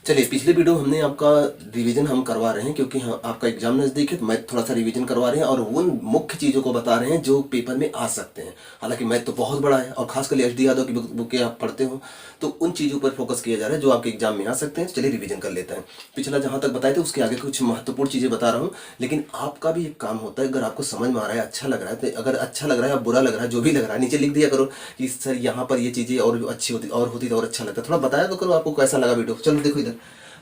चलिए, पिछले वीडियो हमने आपका रिवीजन हम करवा रहे हैं क्योंकि आपका एग्जाम नज़दीक है, तो मैथ थोड़ा सा रिवीजन करवा रहे हैं और उन मुख्य चीज़ों को बता रहे हैं जो पेपर में आ सकते हैं। हालांकि मैथ तो बहुत बड़ा है और खासकर एच.डी. यादव की बुकें आप पढ़ते हो तो उन चीज़ों पर फोकस किया जा रहा है जो आपके एग्जाम में आ सकते हैं। चलिए रिवीजन कर लेते हैं। पिछला जहाँ तक बताए थे उसके आगे कुछ महत्वपूर्ण चीज़ें बता रहा हूँ, लेकिन आपका भी एक काम होता है, अगर आपको समझ में आ रहा है, अच्छा लग रहा है, तो अगर अच्छा लग रहा है या बुरा लग रहा है, जो भी लग रहा है नीचे लिख दिया करो कि सर यहाँ पर ये चीज़ें और अच्छी होती और होती तो और अच्छा लगता। थोड़ा बताया तो करो आपको कैसा लगा वीडियो। चलो देखो इधर,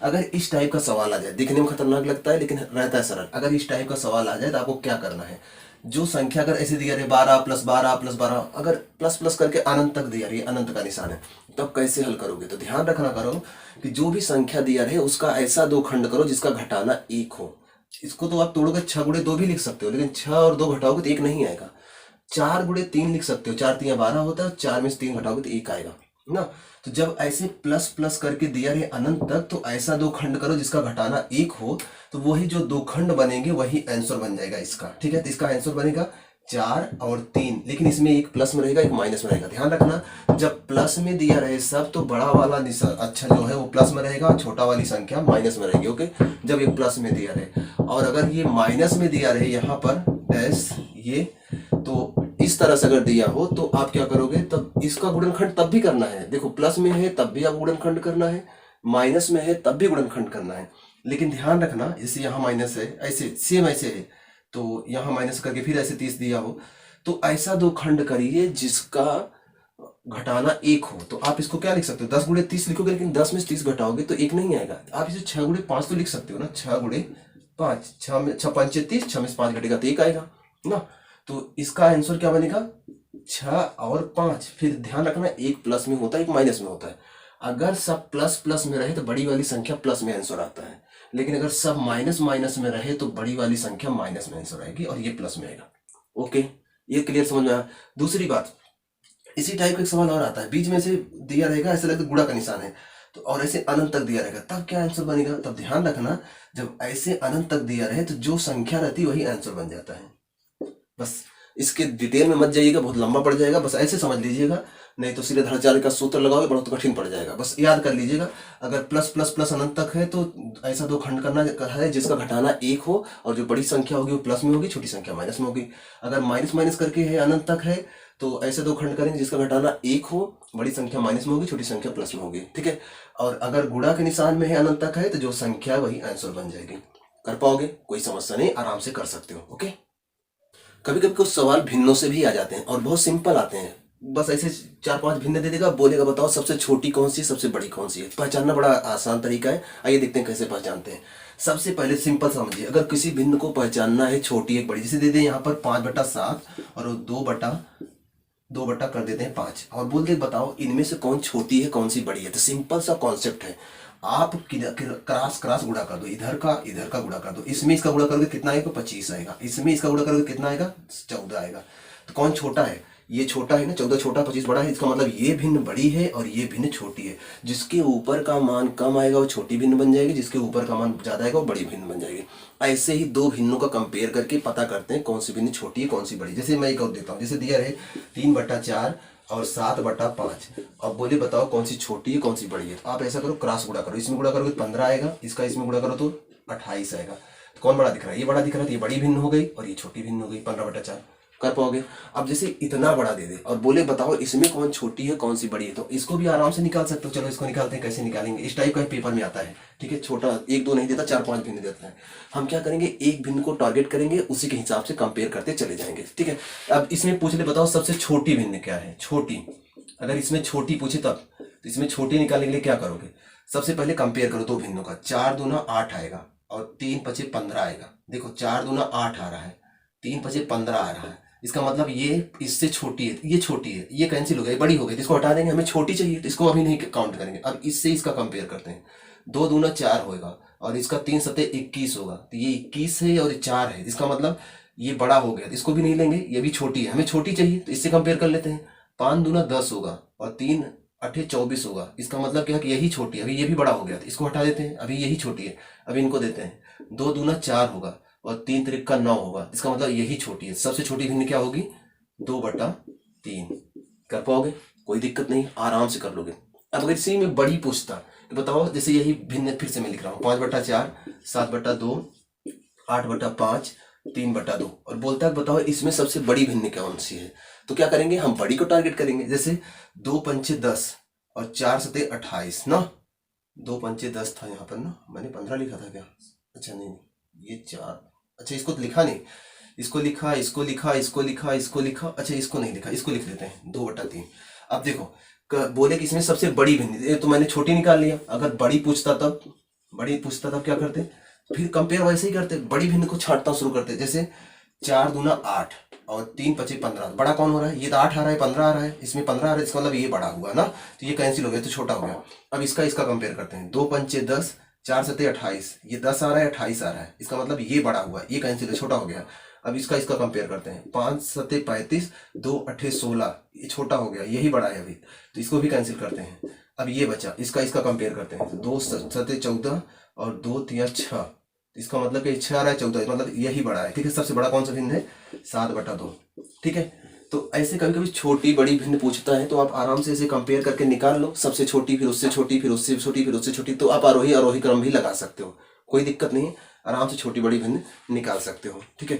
अगर इस टाइप का सवाल आ जाए, दिखने में खतरनाक लगता है लेकिन रहता है सरल। अगर इस टाइप का सवाल आ जाए तो आपको क्या करना है, जो संख्या अगर ऐसे दिया रहे 12 + 12 + 12, अगर प्लस प्लस करके अनंत तक दिया रही, अनंत का निशान है, तो आप कैसे हल करोगे। तो ध्यान रखना करो कि जो भी संख्या दिया रहे उसका ऐसा दो खंड करो जिसका घटाना 1 हो। इसको तो आप तोड़ोगे 6 × 2 भी लिख सकते हो, लेकिन 6 और 2 घटाओगे तो 1 नहीं आएगा। 4 × 3 लिख सकते हो, 4 × 3 = 12 होता है, 4 में से 3 घटाओगे तो 1 आएगा ना। तो जब ऐसे प्लस प्लस करके दिया रहे अनंत तक, तो ऐसा दो खंड करो जिसका घटाना 1 हो, तो वही जो दो खंड बनेंगे वही आंसर बन जाएगा इसका। ठीक है, तो इसका आंसर बनेगा 4 और 3, लेकिन इसमें एक प्लस में रहेगा, एक माइनस में रहेगा। ध्यान रखना, जब प्लस में दिया रहे सब तो बड़ा वाला निशान अच्छा जो है वो प्लस में रहेगा, छोटा वाली संख्या माइनस में रहेगी। ओके, जब ये प्लस में दिया रहे, और अगर ये माइनस में दिया रहे यहाँ पर डैश ये, तो इस तरह से अगर दिया हो तो आप क्या करोगे, तब इसका गुणनखंड तब भी करना है। देखो प्लस में है तब भी आप गुणनखंड करना है, माइनस में है तब भी गुणनखंड करना है। लेकिन ध्यान रखना, जैसे यहाँ माइनस है, ऐसे सेम ऐसे है, तो यहाँ माइनस करके फिर ऐसे 30 दिया हो, तो ऐसा दो खंड करिए जिसका घटाना 1 हो। तो आप इसको क्या लिख सकते हो, 10 × 30 लिखोगे, लेकिन 10 में से 30 घटाओगे तो 1 नहीं आएगा। आप इसे 6 × 5 तो लिख सकते हो ना, 6 × 5, 6 में 6 × 5 = 30, 6 में से 5 घटेगा तो 1 आएगा ना। तो इसका आंसर क्या बनेगा, 6 और 5। फिर ध्यान रखना, एक प्लस में होता है, एक माइनस में होता है। अगर सब प्लस प्लस में रहे तो बड़ी वाली संख्या प्लस में आंसर आता है, लेकिन अगर सब माइनस माइनस में रहे तो बड़ी वाली संख्या माइनस में आंसर आएगी और ये प्लस में आएगा। ओके, ये क्लियर समझ में आया। दूसरी बात, इसी टाइप का एक सवाल और आता है, बीच में से दिया रहेगा, ऐसा लगता है गुणा का निशान है, तो और ऐसे अनंत तक दिया रहेगा, तब क्या आंसर बनेगा। तब ध्यान रखना, जब ऐसे अनंत तक दिया रहे तो जो संख्या रहती है वही आंसर बन जाता है। बस इसके डिटेल में मत जाइएगा, बहुत लंबा पड़ जाएगा, बस ऐसे समझ लीजिएगा, नहीं तो सीधे धनाचार्य का सूत्र लगाओगे बहुत कठिन पड़ जाएगा। बस याद कर लीजिएगा, अगर प्लस प्लस प्लस अनंत तक है तो ऐसा दो खंड करना है जिसका घटाना 1 हो, और जो बड़ी संख्या होगी वो प्लस में होगी, छोटी संख्या माइनस में होगी। अगर माइनस माइनस करके है अनंत तक है तो ऐसे दो खंड करेंगे जिसका घटाना 1 हो, बड़ी संख्या माइनस में होगी, छोटी संख्या प्लस में होगी। ठीक है, और अगर गुणा के निशान में है अनंत तक है तो जो संख्या वही आंसर बन जाएगी। कर पाओगे, कोई समस्या नहीं, आराम से कर सकते हो। ओके, कभी कभी कुछ सवाल भिन्नों से भी आ जाते हैं और बहुत सिंपल आते हैं, बस ऐसे 4-5 भिन्न दे देगा, बोलेगा बताओ सबसे छोटी कौन सी है, सबसे बड़ी कौन सी है। पहचानना बड़ा आसान तरीका है, आइए देखते हैं कैसे पहचानते हैं। सबसे पहले सिंपल समझिए, अगर किसी भिन्न को पहचानना है छोटी एक बड़ी, जैसे दे दें यहाँ पर 5/7 और 2/2 कर देते हैं 5, और बोलते बताओ इनमें से कौन छोटी है कौन सी बड़ी है। तो सिंपल सा कॉन्सेप्ट है, आप क्रॉस क्रॉस गुणा कर दो, इधर का गुणा कर दो, इसमें इसका गुणा करोगे कितना आएगा, 25 आएगा, इसमें इसका गुणा करोगे कितना आएगा, 14 आएगा। तो कौन छोटा है, ये छोटा है ना, 14 छोटा 25 बड़ा है, इसका मतलब ये भिन्न बड़ी है और ये भिन्न छोटी है। जिसके ऊपर का मान कम आएगा वो छोटी भिन्न बन जाएगी, जिसके ऊपर का मान ज्यादा आएगा वो बड़ी भिन्न बन जाएगी। ऐसे ही दो भिन्नों का कंपेयर करके पता करते हैं कौन सी भिन्न छोटी है कौन सी बड़ी। जैसे मैं एक और देता हूँ, जैसे दिया रहे 3/4 और 7/5, अब बोले बताओ कौन सी छोटी है कौन सी बड़ी है। तो आप ऐसा करो, क्रॉस गुणा करो, इसमें गुणा करोगे 15 आएगा, इसका इसमें गुणा करो तो 28 आएगा। तो कौन बड़ा दिख रहा है, ये बड़ा दिख रहा है, तो ये बड़ी भिन्न हो गई और ये छोटी भिन्न हो गई, 15/4 कर पाओगे। अब जैसे इतना बड़ा दे दे और बोले बताओ इसमें कौन छोटी है कौन सी बड़ी है, तो इसको भी आराम से निकाल सकते हो। चलो इसको निकालते हैं, कैसे निकालेंगे, इस टाइप का पेपर में आता है। ठीक है, छोटा 1-2 नहीं देता, 4-5 भिन्न देता है। हम क्या करेंगे, एक भिन्न को टारगेट करेंगे, उसी के हिसाब से कंपेयर करते चले जाएंगे। ठीक है, अब इसमें पूछ ले बताओ सबसे छोटी भिन्न क्या है, छोटी। अगर इसमें छोटी पूछे तब, तो इसमें छोटी निकालने के लिए क्या करोगे, सबसे पहले कंपेयर करो दो भिन्नों का। 4×2 = 8 आएगा और 3×5 = 15 आएगा। देखो 4×2 = 8 आ रहा है, 3×5 = 15 आ रहा है, इसका मतलब ये इससे छोटी है, ये छोटी है, ये कैंसिल हो गई, बड़ी हो गई, तो इसको हटा देंगे, हमें छोटी चाहिए तो इसको अभी नहीं काउंट करेंगे। अब इससे इसका कंपेयर करते हैं, 2×2 = 4 होगा और इसका 3×7 = 21 होगा, तो ये 21 है और ये 4 है, इसका मतलब ये बड़ा हो गया, तो इसको भी नहीं लेंगे, ये भी छोटी है, हमें छोटी चाहिए तो इससे कंपेयर कर लेते हैं। 5×2 = 10 होगा और 3×8 = 24 होगा, इसका मतलब क्या है कि यही छोटी है, अभी ये भी बड़ा हो गया, तो इसको हटा देते हैं, अभी यही छोटी है, अभी इनको देते हैं। 2×2 = 4 होगा और 3×3 = 9 होगा, इसका मतलब यही छोटी है। सबसे छोटी भिन्न क्या होगी, 2/3। कर पाओगे, कोई दिक्कत नहीं, आराम से कर लोगे। अब अगर इसी में बड़ी पूछता बताओ, जैसे यही भिन्न फिर से मैं लिख रहा हूँ, 5/4, 7/2, 8/5, 3/2, और बोलता है बताओ इसमें सबसे बड़ी भिन्न कौन सी है। तो क्या करेंगे, हम बड़ी को टारगेट करेंगे। जैसे 2×5 = 10 और 4×7 = 28 ना। 2×5 = 10 था यहाँ पर ना, मैंने 15 लिखा था क्या? अच्छा नहीं, ये 4, अच्छा इसको तो लिखा नहीं, इसको लिखा, इसको लिखा, इसको लिखा, इसको लिखा, अच्छा इसको नहीं लिखा, इसको लिख लेते हैं 2/3। अब देखो बोले कि इसमें सबसे बड़ी भिन्न, ये तो मैंने छोटी निकाल लिया। अगर बड़ी पूछता तब क्या करते, फिर कंपेयर वैसे ही करते, बड़ी भिन्न को छांटना शुरू करते। जैसे 4 दूना 8 और 3×5 = 15, बड़ा कौन हो रहा है? ये तो 8 आ रहा है, 15 आ रहा है, इसमें 15 आ रहा है, इसका मतलब ये बड़ा हुआ ना, तो ये कैंसिल हो गया, तो छोटा हो गया। अब इसका कंपेयर करते हैं, 2×5 = 10, 4×7 = 28, ये 10 आ रहा है, 28 आ रहा है, इसका मतलब ये बड़ा हुआ, ये कैंसिल, छोटा हो गया। अब इसका कंपेयर करते हैं, 5×7 = 35, 2×8 = 16, ये छोटा हो गया, यही बड़ा है अभी, तो इसको भी कैंसिल करते हैं। अब ये बचा, इसका कंपेयर करते हैं, 2×7 = 14 और 2×3 = 6, इसका मतलब कि 6 आ रहा है, 14, मतलब यही बड़ा है। ठीक है, सबसे बड़ा कौन सा भिन्न है? 7/2। ठीक है, तो ऐसे कभी कभी छोटी बड़ी भिन्न पूछता है, तो आप आराम से इसे कंपेयर करके निकाल लो, सबसे छोटी, फिर उससे छोटी, फिर उससे छोटी, फिर उससे छोटी, तो आप आरोही अवरोही क्रम भी लगा सकते हो, कोई दिक्कत नहीं है, आराम से छोटी बड़ी भिन्न निकाल सकते हो। ठीक है,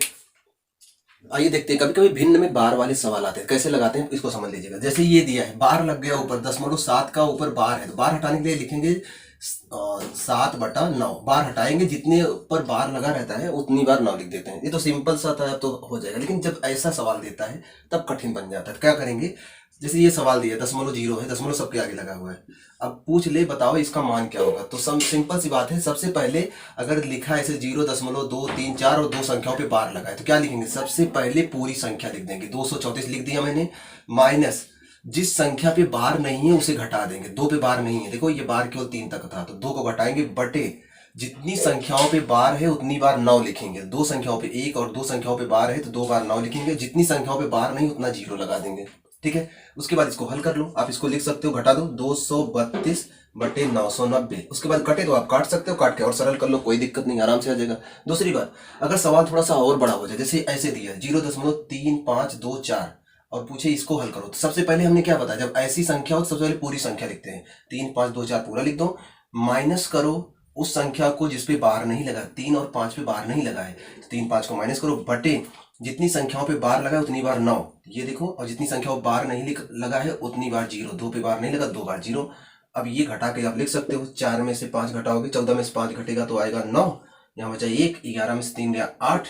आइए देखते हैं, कभी कभी भिन्न में बार वाले सवाल आते हैं, कैसे लगाते हैं इसको समझ लीजिएगा। जैसे ये दिया है, बार लग गया ऊपर, 10.7 का ऊपर बार है, तो बार हटाने के लिए लिखेंगे 7/9, बार हटाएंगे, जितने ऊपर बार लगा रहता है उतनी बार 9 लिख देते हैं। ये तो सिंपल सा था, तो हो जाएगा, लेकिन जब ऐसा सवाल देता है तब कठिन बन जाता है। क्या करेंगे, जैसे ये सवाल दिया 0.0 है, दशमलव सबके आगे लगा हुआ है, अब पूछ ले बताओ इसका मान क्या होगा, तो सिंपल सी बात है, सबसे पहले अगर लिखा है ऐसे 0.2, 3, 4 और 2 संख्याओं पे बार लगा है, तो क्या लिखेंगे, सबसे पहले पूरी संख्या लिख देंगे, 234 लिख दिया मैंने, माइनस जिस संख्या पे बार नहीं है उसे घटा देंगे, 2 पे बार नहीं है, देखो ये बार केवल 3 तक था, तो 2 को घटाएंगे, बटे जितनी संख्याओं पे बार है उतनी बार 9 लिखेंगे, 2 संख्याओं पे 1 और 2 संख्याओं पे बार है तो 2 बार 9 लिखेंगे, जितनी संख्याओं पे बार नहीं उतना 0 लगा देंगे। ठीक है, उसके बाद इसको हल कर लो, आप इसको लिख सकते हो, घटा दो, 232/990, उसके बाद कटे तो आप काट सकते हो, काट के और सरल कर लो, कोई दिक्कत नहीं, आराम से आ जाएगा। दूसरी बात, अगर सवाल थोड़ा सा और बड़ा हो जाए, जैसे ऐसे दिया 0.3524 और पूछे इसको हल करो, तो सबसे पहले हमने क्या बताया, जब ऐसी संख्या हो तो सबसे पहले पूरी संख्या लिखते हैं, 3, 5, 2, 4 पूरा लिख दो, माइनस करो उस संख्या को जिसपे बार नहीं लगा, 3 और 5 पे बार नहीं लगा है, तो 3, 5 को माइनस करो, बटे जितनी संख्याओं पे बार लगा है उतनी बार 9, ये देखो, और जितनी संख्याओं बार नहीं लगा है उतनी बार 0, 2 पे बार नहीं लगा, 2 बार 0। अब ये घटा के आप लिख सकते हो, 4 में से 5 घटाओगे, 14 में से 5 घटेगा तो आएगा 9, यहाँ बचा 1, 11 में से 3 गया 8,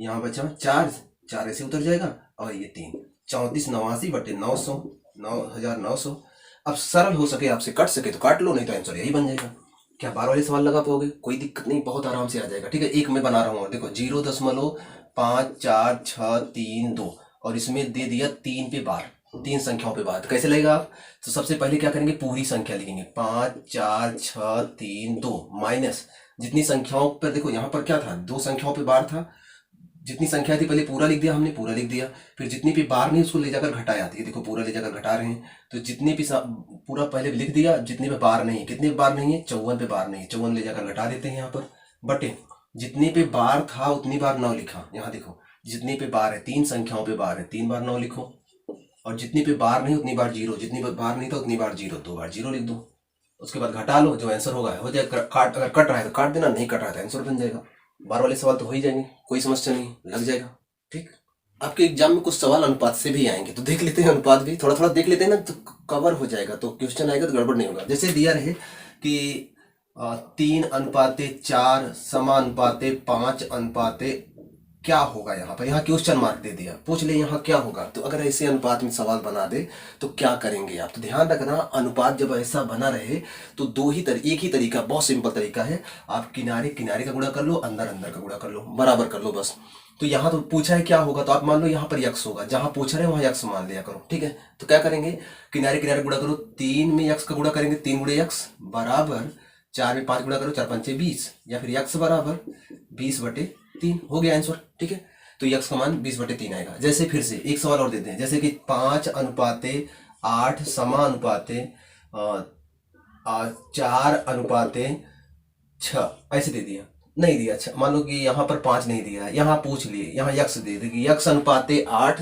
यहाँ बचा 4, 4 ऐसे उतर जाएगा, और ये 3, 3489/900, 9900। अब सरल हो सके, आपसे कट सके तो काट लो, नहीं तो आंसर यही बन जाएगा। क्या बार वाले सवाल लगा पाओगे? कोई दिक्कत नहीं, बहुत आराम से आ जाएगा। ठीक है, एक मैं बना रहा हूँ, देखो 0.5432 और इसमें दे दिया 3 पे बार, 3 संख्याओं पे बार, तो कैसे लगेगा आप, तो सबसे पहले क्या करेंगे, पूरी संख्या लिखेंगे, 5, 4, 6, 3, 2, माइनस जितनी संख्याओं पर, देखो यहाँ पर क्या था, 2 संख्याओं पे बार था, जितनी संख्या थी पहले पूरा लिख दिया हमने, पूरा लिख दिया, फिर जितनी भी बार नहीं उसको ले जाकर घटाया, ये देखो पूरा ले जाकर घटा रहे हैं, तो जितनी भी पूरा पहले लिख दिया, जितने पे बार नहीं है, कितने पे बार नहीं है, 54 पे बार नहीं है, 54 ले जाकर घटा देते हैं यहाँ पर, बटे जितनी पे बार था उतनी बार 9 लिखा, यहाँ देखो जितनी पे बार है, 3 संख्याओं पे बार है, 3 बार 9 लिखो, और जितनी पे बार नहीं उतनी बार 0, जितनी पे बार नहीं था उतनी बार 0, 2 बार 0 लिख दो, उसके बाद घटा लो, जो आंसर होगा हो जाएगा, काट, अगर कट रहा है तो काट देना, नहीं कट रहा है तो आंसर बन जाएगा। बार वाले सवाल तो हो ही जाएंगे, कोई समस्या नहीं, लग जाएगा। ठीक, आपके एग्जाम में कुछ सवाल अनुपात से भी आएंगे, तो देख लेते हैं, अनुपात भी थोड़ा थोड़ा देख लेते हैं ना, तो कवर हो जाएगा, तो क्वेश्चन आएगा तो गड़बड़ नहीं होगा। जैसे दिया रहे कि 3:4 समानुपाते 5 क्या होगा, यहाँ पर, यहाँ क्वेश्चन मार्क दे दिया, पूछ ले यहाँ क्या होगा, तो अगर ऐसे अनुपात में सवाल बना दे तो क्या करेंगे आप, तो ध्यान रखना, अनुपात जब ऐसा बना रहे तो एक ही तरीका, बहुत सिंपल तरीका है, आप किनारे किनारे का गुणा कर लो, अंदर अंदर का गुणा कर लो, बराबर कर लो बस। तो यहाँ तो पूछा है क्या होगा, तो आप मान लो यहाँ पर यक्स होगा, जहां पूछ रहे हैं वहां यक्स मान लिया करो। ठीक है, तो क्या करेंगे, किनारे किनारे गुणा करो, 3 में यक्स का गुणा करेंगे, 3 गुणे यक्स बराबर 4 में 5 गुणा करो, 4 5 20, या फिर यक्स बराबर 20/3, हो गया आंसर। ठीक है, तो यक्स का मान 20/3 आएगा। जैसे फिर से एक सवाल और देते हैं, जैसे कि 5:8 समानुपाते 4:6 ऐसे दे दिया, नहीं दिया, अच्छा मान लो कि यहाँ पर 5 नहीं दिया है, यहाँ पूछ लिए, यहाँ यक्स दे देगी, यक्स अनुपाते 8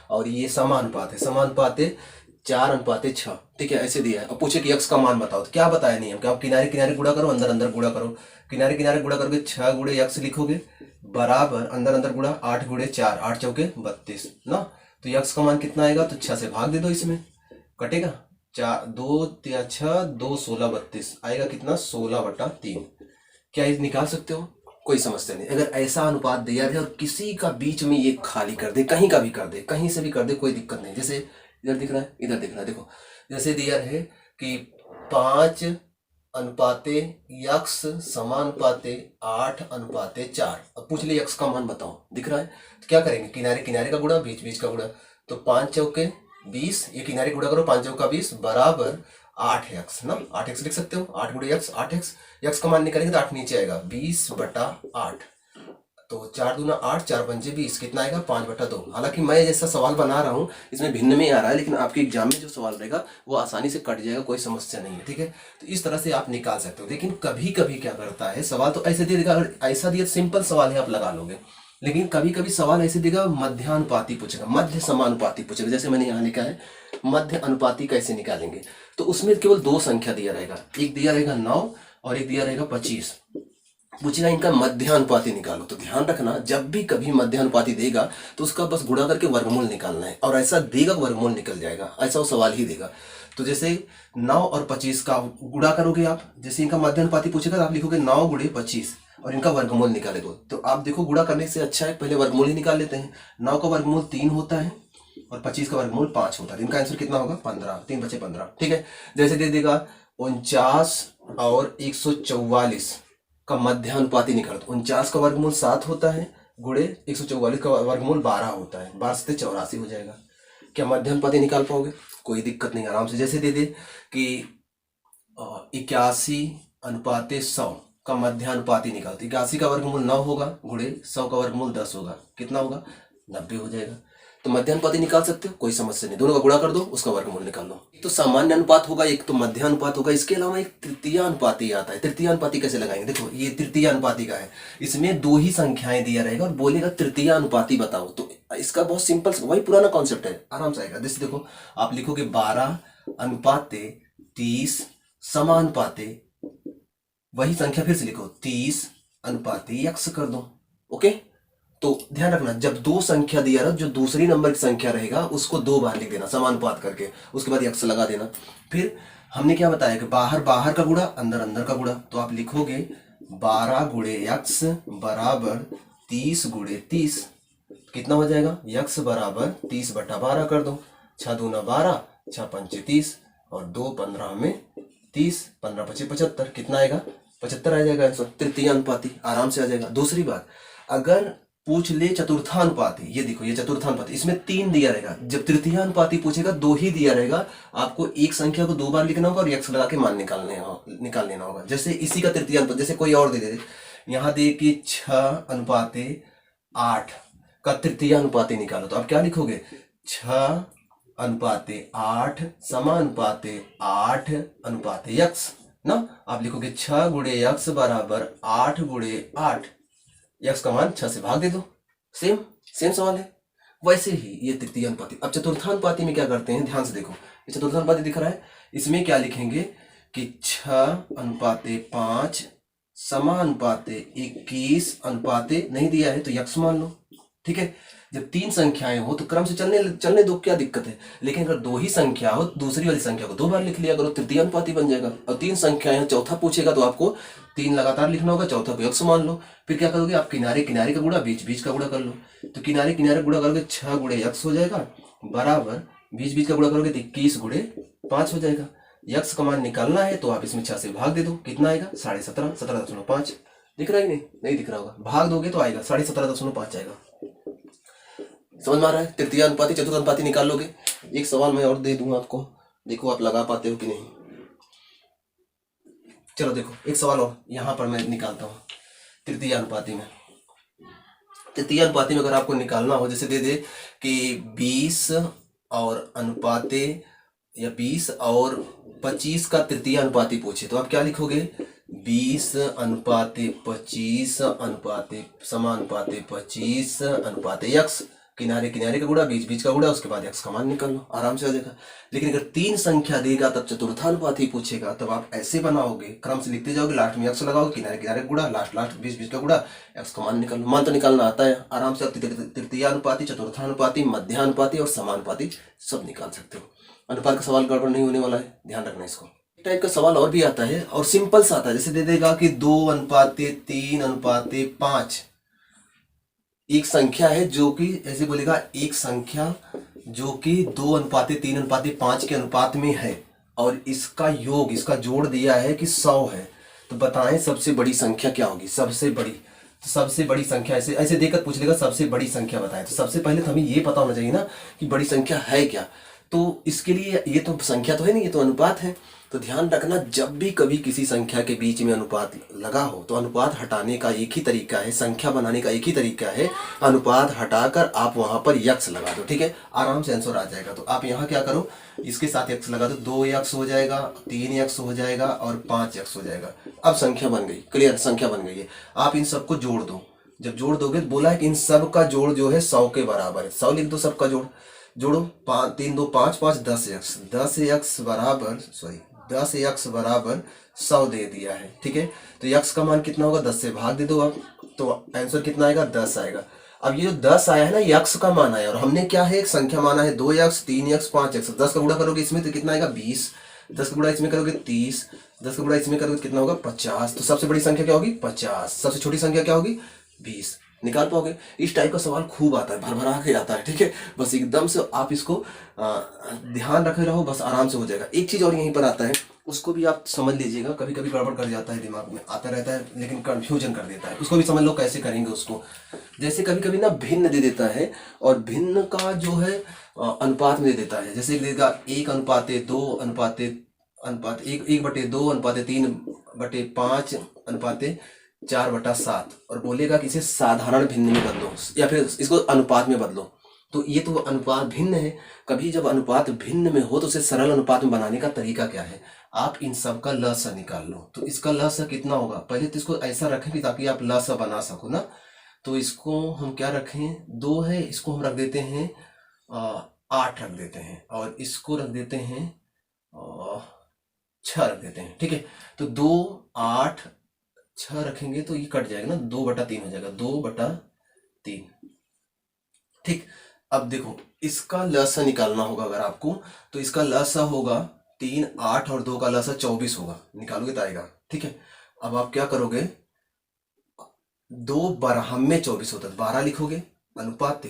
और ये समानुपात है, समानुपाते 4:6, ठीक है, ऐसे दिया है। अब पूछे कि x का मान बताओ, तो क्या बताया नियम कि आप किनारे किनारे गुणा करो, अंदर अंदर गुणा करो। किनारे किनारे गुणा करोगे 6 गुणे x लिखोगे बराबर अंदर अंदर गुणा 8 गुणे 4, 8 चौके 32 ना। तो x का मान कितना आएगा, तो 6 से भाग दे दो, इसमें कटेगा 4 2 या 6 2 16 32 आएगा कितना 16/3। क्या ये निकाल सकते हो, कोई समस्या नहीं। अगर ऐसा अनुपात दिया है और किसी का बीच में ये खाली कर दे, कहीं का भी कर दे, कहीं से भी कर दे, कोई दिक्कत नहीं। जैसे इधर दिख रहा है, इधर दिख रहा है, देखो जैसे दिया है कि 5:x समानुपाते 8:4। अब पूछ लिया x का मान बताओ, दिख रहा है, तो क्या करेंगे, किनारे किनारे का गुणा, बीच बीच का गुणा। तो 5 चौके 20, ये किनारे गुणा करो, 5 चौका 20 बराबर 8x ना, 8x लिख सकते हो, 8 गुणे x 8x। x का मान निकालेंगे तो 8 नीचे आएगा 20/8, तो 4 दूना 8, 4 पंजे 20, कितना आएगा 5/2। हालांकि मैं जैसा सवाल बना रहा हूँ इसमें भिन्न में आ रहा है, लेकिन आपके एग्जाम में जो सवाल रहेगा वो आसानी से कट जाएगा, कोई समस्या नहीं है, ठीक है। तो इस तरह से आप निकाल सकते हो। लेकिन कभी कभी क्या करता है, सवाल तो ऐसे दे देगा, अगर ऐसा दिया सिंपल सवाल है आप लगा लोगे, लेकिन कभी कभी सवाल ऐसे देगा मध्यानुपाती पूछेगा, मध्य समानुपाती पूछेगा। जैसे मैंने यहाँ लिखा है मध्य अनुपाती कैसे निकालेंगे, तो उसमें केवल 2 संख्या दिया रहेगा, एक दिया रहेगा 9 और एक दिया रहेगा 25। पूछेगा इनका मध्यानुपाती निकालो। तो ध्यान रखना, जब भी कभी मध्यानुपाती देगा तो उसका बस गुणा करके वर्गमूल निकालना है, और ऐसा देगा वर्गमूल निकल जाएगा, ऐसा वो सवाल ही देगा। तो जैसे 9 और 25 का गुणा करोगे आप, जैसे इनका मध्यानुपाती पूछेगा तो आप लिखोगे 9 गुणे 25 और इनका वर्गमूल निकाले दो। तो आप देखो गुणा करने से अच्छा है पहले वर्गमूल ही निकाल लेते हैं। 9 का वर्गमूल 3 होता है और 25 का वर्गमूल 5 होता है। इनका आंसर कितना होगा 15, 3 बचे 15, ठीक है। जैसे दे देगा 49 और 144 का मध्यानुपाती निकालो, तो 49 का वर्गमूल 7 होता है गुणे 144 का वर्गमूल 12 होता है, 12 से 84 हो जाएगा। क्या मध्यानुपाती निकाल पाओगे, कोई दिक्कत नहीं, आराम से। जैसे दे दे कि 81:100 का मध्यानुपाती निकालो, तो 81 का वर्गमूल 9 होगा गुणे 100 का वर्गमूल 10 होगा, कितना होगा 90 हो जाएगा। तो मध्यानुपाती निकाल सकते हो, कोई समस्या नहीं, दोनों का गुणा कर दो, उसका वर्गमूल निकाल लो। तो सामान्य अनुपात होगा एक, तो मध्यानुपात होगा, इसके अलावा एक तृतीय अनुपाती आता है। तृतीय अनुपाती कैसे लगाएंगे, देखो ये तृतीय अनुपाती का है, इसमें 2 ही संख्याएं दिया रहेगा और बोलेगा तृतीय अनुपाती बताओ। तो इसका बहुत सिंपल, वही पुराना कॉन्सेप्ट है, आराम से आएगा। जैसे देखो आप लिखोगे 12:30 समानुपाते, वही संख्या फिर से लिखो 30:x कर दो, ओके। तो ध्यान रखना, जब 2 संख्या दिया रहा, जो दूसरी नंबर की संख्या रहेगा उसको 2 बार लिख देना समानुपात करके, उसके बाद x लगा देना। फिर हमने क्या बताया कि बाहर बाहर का गुणा, अंदर अंदर का गुणा। तो आप लिखोगे 12 गुणे x बराबर 30 गुणे 30, कितना हो जाएगा x बराबर 30/12 कर दो, 6 दूना 12, 6 पंचे 30 और 2 15 में 30, 15 पचे 75, कितना आएगा 75 आ जाएगा आंसर, तृतीय अनुपाती, आराम से आ जाएगा। दूसरी बात, अगर पूछ ले चतुर्थानुपाती, ये देखो ये चतुर्थानुपाती, इसमें 3 दिया रहेगा। जब तृतीयानुपाती पूछेगा 2 ही दिया रहेगा, आपको एक संख्या को 2 बार लिखना होगा और x लगा के मान निकाल लेना होगा। जैसे इसी का तृतीयानुपात, जैसे कोई और दे दे, यहाँ दे कि 6:8 का तृतीयानुपाती निकालो, तो आप क्या लिखोगे 6:8 समानुपाते 8:x ना। आप लिखोगे 6 गुणे x बराबर 8 गुणे 8, x का मान 6 से भाग दे दो, सेम सवाल है। वैसे ही ये तृतीय अनुपाती। अब चतुर्थानुपाती में क्या करते हैं, ध्यान से देखो, ये चतुर्थानुपाती दिख रहा है, इसमें क्या लिखेंगे कि 6:5 समानुपाते 21 नहीं दिया है तो x मान लो, ठीक है। जब 3 संख्याएं हो तो क्रम से चलने दो, क्या दिक्कत है। लेकिन अगर 2 ही संख्या हो, दूसरी वाली संख्या को 2 बार लिख लिया करो, तृतीय अनुपाती बन जाएगा। और 3 संख्याएं, चौथा पूछेगा तो आपको 3 लगातार लिखना होगा, चौथा को x मान लो। फिर क्या करोगे आप, किनारे किनारे का गुणा, बीच बीच का गुणा कर लो। तो किनारे किनारे गुणा करोगे 6 गुणे x हो जाएगा बराबर, बीच बीच का गुणा करोगे तो 21 गुणे 5 हो जाएगा। x का मान निकालना है तो आप इसमें 6 से भाग दे दो, कितना आएगा 17.5, 17.5 दिख रहा है नहीं दिख रहा होगा, भाग दोगे तो आएगा 17.5 आएगा। समझ में आ रहा है, तृतीय अनुपाती चतुर्थ अनुपाती निकाल लोगे। एक सवाल मैं और दे दूंगा आपको, देखो आप लगा पाते हो कि नहीं। चलो देखो एक सवाल और यहाँ पर मैं निकालता हूँ तृतीय अनुपाती में। तृतीय अनुपाती में अगर आपको निकालना हो, जैसे दे दे कि 20 और अनुपाते या 20 और 25 का तृतीय अनुपाती पूछे, तो आप क्या लिखोगे 20:25 अनुपाते समानुपाते 25 अनुपाते x, किनारे किनारे का गुणा, बीच बीच का गुणा, उसके बाद x का मान निकाल लो, आराम से आ जाएगा। लेकिन अगर 3 संख्या देगा तब चतुर्थानुपात ही पूछेगा, तब आप ऐसे बनाओगे, क्रम से लिखते जाओगे, लास्ट में x लगाओगे, किनारे किनारे का गुणा, लास्ट बीच बीच का गुणा, x का मान निकाल लो। मान तो निकालना आता है, आराम से आप तृतीयानुपाती, चतुर्थानुपाती, मध्यानुपाती और समानुपाती सब निकाल सकते हो। अनुपात का सवाल गड़बड़ नहीं होने वाला है, ध्यान रखना इसको। टाइप का सवाल और भी आता है और सिंपल सा आता है, जैसे दे देगा कि 2:3:5 एक संख्या है जो कि ऐसे बोलेगा, एक संख्या जो कि 2:3:5 के अनुपात में है और इसका योग, इसका जोड़ दिया है कि 100 है। तो बताएं सबसे बड़ी संख्या क्या होगी? सबसे बड़ी संख्या ऐसे ऐसे देकर पूछ लेगा सबसे बड़ी संख्या बताएं। तो सबसे पहले तो हमें ये पता होना चाहिए ना कि बड़ी संख्या है क्या। तो इसके लिए ये तो संख्या तो है नहीं, ये तो अनुपात है। तो ध्यान रखना, जब भी कभी किसी संख्या के बीच में अनुपात लगा हो तो अनुपात हटाने का एक ही तरीका है, संख्या बनाने का एक ही तरीका है, अनुपात हटाकर आप वहां पर यक्स लगा दो, ठीक है, आराम से आंसर आ जाएगा। तो आप यहाँ क्या करो, इसके साथ यक्स लगा दो, 2x हो जाएगा, 3x हो जाएगा और 5x हो जाएगा। अब संख्या बन गई, क्लियर, संख्या बन गई है। आप इन सबको जोड़ दो, जब जोड़ दोगे तो बोला है कि इन सब का जोड़ जो है 100 के बराबर है, 100 लिख दो सबका जोड़, जोड़ो, 3 2 5 5 10x, 10x बराबर 100 दे दिया है, ठीक है। तो x का मान कितना होगा, 10 से भाग दे दो आप, तो आंसर कितना आएगा, 10 आएगा। अब ये जो 10 आया है ना, x का मान आया और हमने क्या है, एक संख्या माना है 2x 3x 5x। 10 का गुणा करोगे इसमें तो कितना आएगा, 20, 10 का गुणा इसमें करोगे 30, 10 का गुणा इसमें करोगे कितना होगा, 50। तो सबसे बड़ी संख्या क्या होगी, 50। सबसे छोटी संख्या क्या होगी, 20। निकाल पाओगे? इस टाइप का सवाल खूब आता है, भरभरा के आता है, ठीक है। बस एकदम से आप इसको ध्यान रखे रहो, बस आराम से हो जाएगा। एक चीज और यहीं पर आता है, उसको भी आप समझ लीजिएगा, कभी कभी गड़बड़ कर जाता है, दिमाग में आता रहता है लेकिन कंफ्यूजन कर देता है, उसको भी समझ लो कैसे करेंगे उसको। जैसे कभी कभी ना भिन्न दे देता है और भिन्न का जो है अनुपात में दे देता है। जैसे देगा 1:2:1:3:5:4/7 और बोलेगा कि इसे साधारण भिन्न में बदलो या फिर इसको अनुपात में बदलो। तो ये तो अनुपात भिन्न है। कभी जब अनुपात भिन्न में हो तो उसे सरल अनुपात में बनाने का तरीका क्या है, आप इन सब का लसा निकाल लो। तो इसका लसा कितना होगा, पहले तो इसको ऐसा रखें कि ताकि आप लसा बना सको ना। तो इसको हम क्या रखें, 2 है, इसको हम रख देते हैं 8 रख देते हैं और इसको रख देते हैं 6 रख देते हैं, ठीक है। तो 2 8 6 रखेंगे तो ये कट जाएगा ना, 2/3 हो जाएगा, 2/3, ठीक। अब देखो इसका लसा निकालना होगा अगर आपको, तो इसका लसा होगा 3 8 और 2 का लसा 24 होगा, निकालोगे तो आएगा, ठीक है। अब आप क्या करोगे, 2 12 में 24 होता है, 12 लिखोगे, अनुपात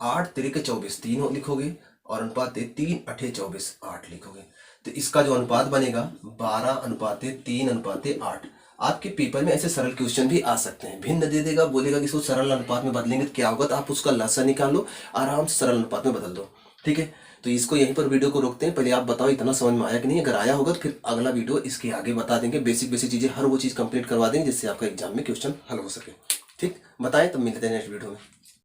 8 3 के 24 3 लिखोगे और अनुपात 3 8 24 8 लिखोगे। तो इसका जो अनुपात बनेगा 12:3:8। आपके पेपर में ऐसे सरल क्वेश्चन भी आ सकते हैं। भिन्न दे देगा, बोलेगा कि इसको सरल अनुपात में बदलेंगे तो क्या होगा, तो आप उसका लसा निकालो, आराम से सरल अनुपात में बदल दो, ठीक है। तो इसको यहीं पर वीडियो को रोकते हैं। पहले आप बताओ इतना समझ में आया कि नहीं, अगर आया होगा तो फिर अगला वीडियो इसके आगे बता देंगे, बेसिक चीजें हर वो चीज कंप्लीट करवा देंगे जिससे आपका एग्जाम में क्वेश्चन हल हो सके, ठीक। बताएं, तब मिलते हैं नेक्स्ट वीडियो में।